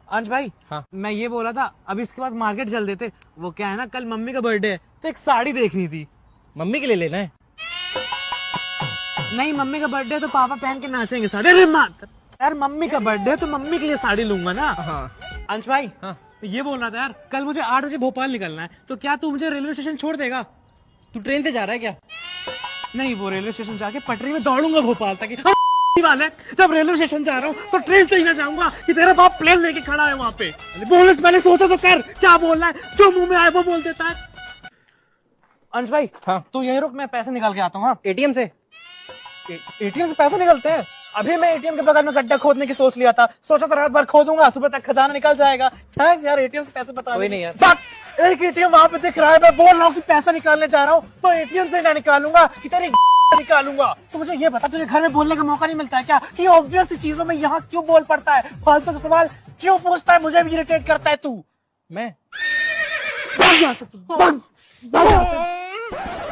अंश भाई हाँ। मैं ये बोला था अब इसके बाद मार्केट चल देते, वो क्या है ना कल मम्मी का बर्थडे है तो एक साड़ी देखनी थी। मम्मी के लिए लेना है? नहीं मम्मी का बर्थडे है तो पापा पहन के नाचेंगे साड़ी। अरे मात यार मम्मी का बर्थडे है तो मम्मी के लिए साड़ी लूंगा ना। हाँ। अंश भाई हाँ। ये बोल रहा था यार कल मुझे 8 बजे भोपाल निकलना है तो क्या तू मुझे रेलवे स्टेशन छोड़ देगा? तू ट्रेन से जा रहा है क्या? नहीं वो रेलवे स्टेशन जाके पटरी में दौड़ूंगा भोपाल तक। वाला है जब रेलवे स्टेशन जा रहा हूँ तो ट्रेन से ही ना जाऊंगा कि तेरा बाप प्लेन लेके खड़ा है वहाँ पे। बोल मैंने सोचा तो कर, क्या बोलना है, जो मुंह में आए वो बोल देता है। अंश भाई हाँ। तू यहीं रुक, मैं पैसे निकाल के आता हूँ। हाँ एटीएम से? एटीएम से पैसे निकलते हैं? अभी मैं एटीएम के बगल में गड्ढा खोदने की सोच लिया था, सोचा था रात भर खोदूंगा सुबह तक खजाना निकल जाएगा। थैंक्स यार एटीएम से पैसे बता। कोई नहीं यार। बट एक एटीएम वहाँ पे दिख रहा है, मैं बोल रहा हूँ कि पैसा निकालने जा रहा हूँ तो एटीएम से ना निकालूंगा कि तेरी निकालूंगा। तो मुझे ये बता तुझे घर में बोलने का मौका नहीं मिलता है क्या कि ऑब्वियस चीजों में यहाँ क्यों बोल पड़ता है, फालतू का सवाल क्यों पूछता है, मुझे भी इरिटेट करता है तू। मैं भाग यहाँ से, भाग यहाँ से।